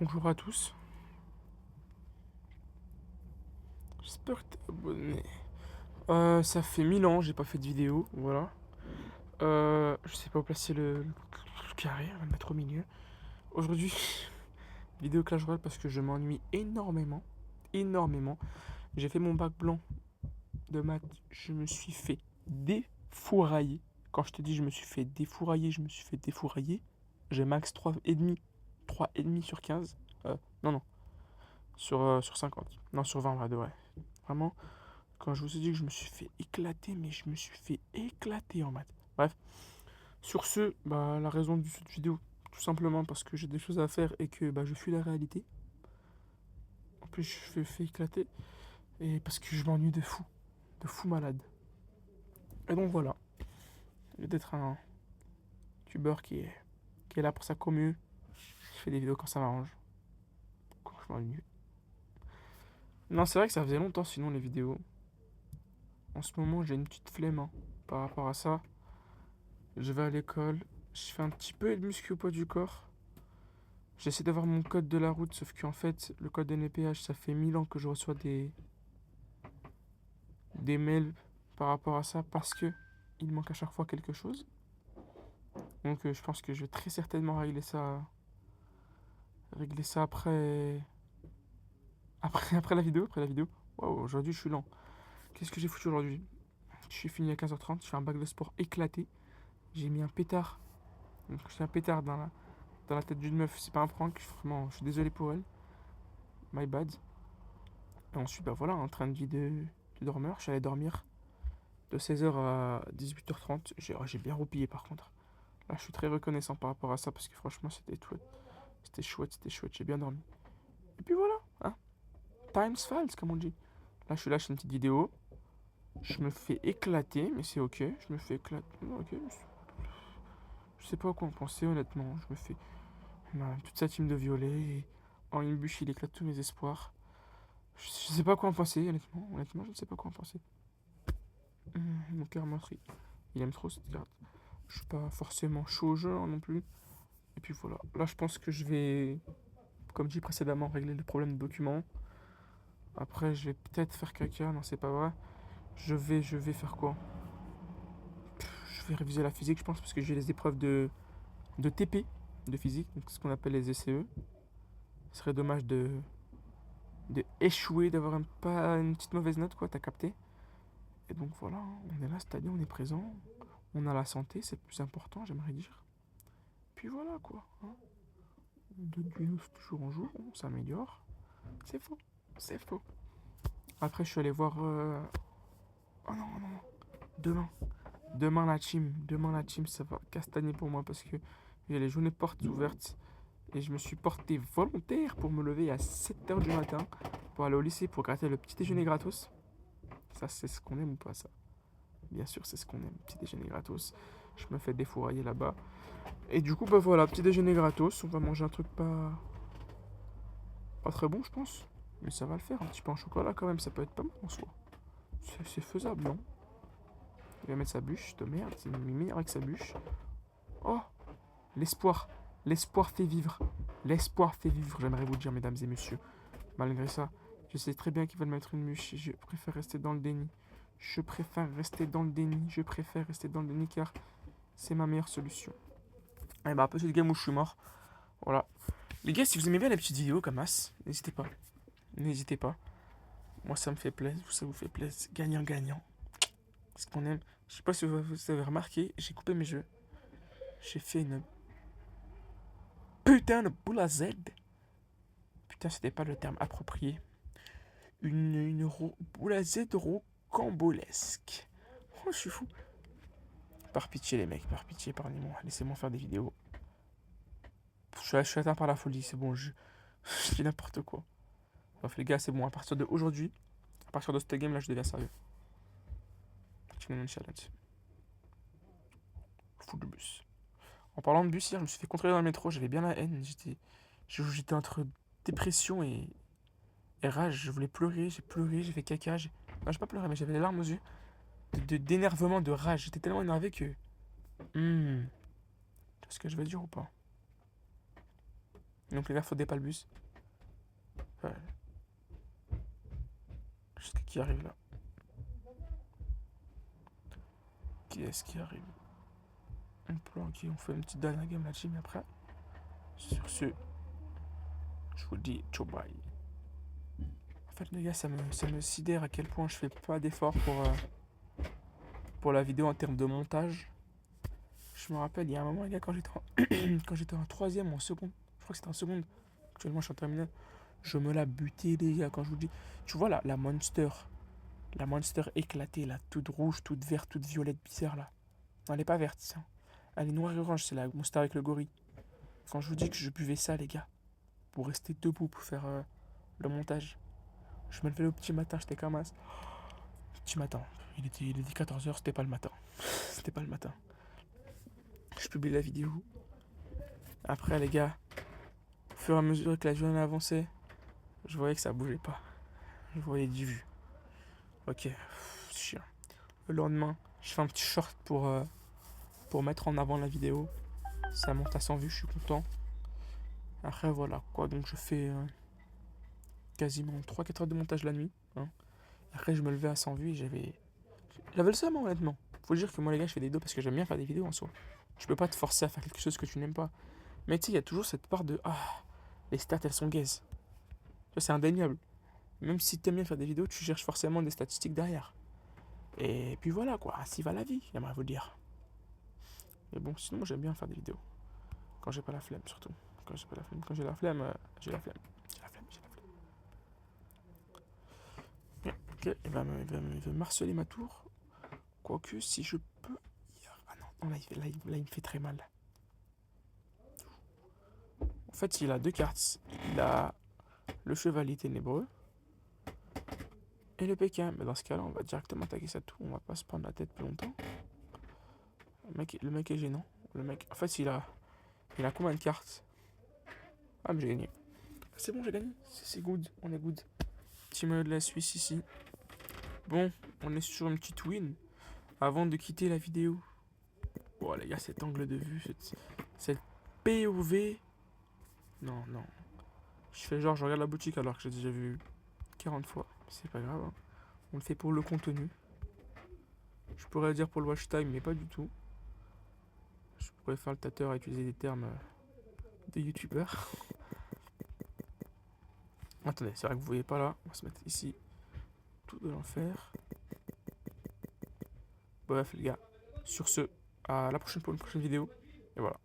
Bonjour à tous. J'espère que t'es abonné. Ça fait 1000 ans, j'ai pas fait de vidéo, voilà. Je sais pas où placer le carré, on va le mettre au milieu. Aujourd'hui, vidéo Clash Royale parce que je m'ennuie énormément. Énormément. J'ai fait mon bac blanc de maths, je me suis fait défourailler. Quand je te dis je me suis fait défourailler, je me suis fait défourailler. J'ai max 3,5. 3,5 sur 15. Non, non. Sur 50. Non, sur 20, vrai de vrai. Vraiment. Quand je vous ai dit que je me suis fait éclater, mais je me suis fait éclater en maths. Bref, sur ce, bah, la raison de cette vidéo, tout simplement parce que j'ai des choses à faire et que bah, je fuis la réalité. En plus, je me fais éclater et parce que je m'ennuie de fou malade. Et donc voilà, au lieu d'être un youtubeur qui est là pour sa commu, je fais des vidéos quand ça m'arrange, quand je m'ennuie. Non, c'est vrai que ça faisait longtemps sinon les vidéos. En ce moment, j'ai une petite flemme hein, par rapport à ça. Je vais à l'école, je fais un petit peu de muscu au poids du corps. J'essaie d'avoir mon code de la route, sauf qu'en fait, le code NPH, ça fait 1000 ans que je reçois des mails par rapport à ça parce que il manque à chaque fois quelque chose. Donc je pense que je vais très certainement régler ça après la vidéo. Après la vidéo. Waouh, aujourd'hui je suis lent. Qu'est-ce que j'ai foutu aujourd'hui? Je suis fini à 15h30, je fais un bac de sport éclaté. J'ai mis un pétard. Donc j'ai un pétard dans la tête d'une meuf, c'est pas un prank, vraiment, je suis désolé pour elle. My bad. Et ensuite, bah voilà, un train de vie de dormeur. Je suis allé dormir de 16h à 18h30. J'ai bien roupillé par contre. Là, je suis très reconnaissant par rapport à ça parce que franchement, c'était chouette, j'ai bien dormi. Et puis voilà, hein. Times falls, comme on dit. Là, je fais une petite vidéo. Je me fais éclater, mais c'est ok. Je me fais éclater, ok. Je sais pas quoi en penser, honnêtement. Je me fais toute sa team de violets. Et en une bûche, il éclate tous mes espoirs. Je sais pas quoi en penser, honnêtement. Honnêtement, je ne sais pas quoi en penser. Mon cœur meurtri. Il aime trop cette carte. Je suis pas forcément chaud au jeu hein, non plus. Et puis voilà. Là, je pense que je vais, comme dit précédemment, régler le problème de documents. Après, je vais peut-être faire caca. Non, c'est pas vrai. Je vais faire quoi? Je vais réviser la physique, je pense, parce que j'ai les épreuves de TP, de physique, donc ce qu'on appelle les ECE. Ce serait dommage de échouer, d'avoir pas une petite mauvaise note, quoi, t'as capté? Et donc voilà, hein, on est là cette année, on est présent. On a la santé, c'est le plus important, j'aimerais dire. Puis voilà, quoi. Hein. De jour en jour, on s'améliore. C'est faux. C'est faux. Après, je suis allé voir. Oh non, non, non. Demain. Demain, la team, ça va castagner pour moi parce que j'ai les journées portes ouvertes. Et je me suis porté volontaire pour me lever à 7h du matin pour aller au lycée pour gratter le petit déjeuner gratos. Ça, c'est ce qu'on aime ou pas, ça? Bien sûr, c'est ce qu'on aime. Petit déjeuner gratos. Je me fais défourailler là-bas. Et du coup, bah voilà, petit déjeuner gratos. On va manger un truc pas très bon, je pense. Mais ça va le faire. Un petit pain au chocolat, quand même, ça peut être pas mal en soi. C'est faisable, non? Il va mettre sa bûche de merde. C'est meilleur avec sa bûche. Oh, l'espoir. L'espoir fait vivre. L'espoir fait vivre, j'aimerais vous dire, mesdames et messieurs. Malgré ça, je sais très bien qu'ils veulent mettre une bûche. Je préfère rester dans le déni. Je préfère rester dans le déni. Je préfère rester dans le déni car c'est ma meilleure solution. Et bah, petite game où je suis mort. Voilà. Les gars, si vous aimez bien les petites vidéos comme as, n'hésitez pas. N'hésitez pas. Moi, ça me fait plaisir. Ça vous fait plaisir. Gagnant-gagnant. C'est ce qu'on aime. Je sais pas si vous avez remarqué, j'ai coupé mes jeux. J'ai fait une putain de boule à Z. Putain, c'était pas le terme approprié. Boule à Z rocambolesque. Oh, je suis fou. Par pitié, les mecs, par pitié, pardonnez-moi. Laissez-moi faire des vidéos. Je suis atteint par la folie, c'est bon, je dis n'importe quoi. Bref, les gars, c'est bon, à partir d'aujourd'hui, à partir de cette game là, je deviens sérieux. Challenge. Fou de bus. En parlant de bus, hier, je me suis fait contrôler dans le métro, j'avais bien la haine. J'étais entre dépression et rage. Je voulais pleurer, j'ai pleuré, j'ai fait caca. Non, j'ai pas pleuré, mais j'avais les larmes aux yeux. D'énervement, de rage. J'étais tellement énervé que. Tu vois ce que je veux dire ou pas? Donc les gars, faudrait pas le bus. Ouais. Je sais qui arrive là. Qui est-ce qui arrive? Ok, on fait une petite dernière game là, mais après. Sur ce, je vous dis ciao bye. En fait, les gars, ça me sidère à quel point je fais pas d'efforts pour la vidéo en termes de montage. Je me rappelle, il y a un moment, les gars, quand j'étais en troisième ou en seconde, je crois que c'était en seconde, actuellement je suis en terminale, je me la butais, les gars, quand je vous dis. Tu vois la Monster éclatée, là, toute rouge, toute verte, toute violette, bizarre, là. Non, elle est pas verte, ça. Elle est noire et orange, c'est la Monster avec le gorille. Quand je vous dis que je buvais ça, les gars, pour rester debout, pour faire le montage. Je me levais le petit matin, j'étais comme as. Petit matin. Il était 14h, c'était pas le matin. C'était pas le matin. Je publie la vidéo. Après, les gars, au fur et à mesure que la journée avançait, je voyais que ça bougeait pas. Je voyais 10 vues. Ok, c'est chiant. Le lendemain, je fais un petit short pour mettre en avant la vidéo. Ça monte à 100 vues, je suis content. Après, voilà quoi. Donc, je fais quasiment 3-4 heures de montage la nuit. Hein. Après, je me levais à 100 vues et j'avais le seum, honnêtement. Faut dire que moi, les gars, je fais des vidéos parce que j'aime bien faire des vidéos en soi. Je peux pas te forcer à faire quelque chose que tu n'aimes pas. Mais tu sais, il y a toujours cette part de ah, les stats, elles sont gaze. Ça, c'est indéniable. Même si t'aimes bien faire des vidéos, tu cherches forcément des statistiques derrière. Et puis voilà, quoi. Ainsi va la vie, j'aimerais vous dire. Mais bon, sinon, moi, j'aime bien faire des vidéos. Quand j'ai pas la flemme, surtout. Quand j'ai pas la flemme. Quand j'ai la flemme, j'ai la flemme. J'ai la flemme, j'ai la flemme. Ok, il va me harceler ma tour. Quoique, si je peux. Ah non, là, il me fait très mal. En fait, il a deux cartes. Il a le chevalier ténébreux et le Pékin. Mais dans ce cas-là, on va directement attaquer sa tour. On va pas se prendre la tête plus longtemps. Le mec est gênant. Le mec, en fait, il a combien de cartes? Ah, mais j'ai gagné. C'est bon, j'ai gagné. C'est good. On est good. Petit maillot de la Suisse ici. Bon, on est sur une petite win. Avant de quitter la vidéo. Bon, les gars, cet angle de vue, cette POV. Non, non. Je fais genre, je regarde la boutique alors que j'ai déjà vu 40 fois. C'est pas grave. Hein. On le fait pour le contenu. Je pourrais le dire pour le watch time, mais pas du tout. Je pourrais faire le tâteur à utiliser des termes de youtubeurs. Attendez, c'est vrai que vous voyez pas là. On va se mettre ici. Tout de l'enfer. Bref, les gars. Sur ce, à la prochaine pour une prochaine vidéo. Et voilà.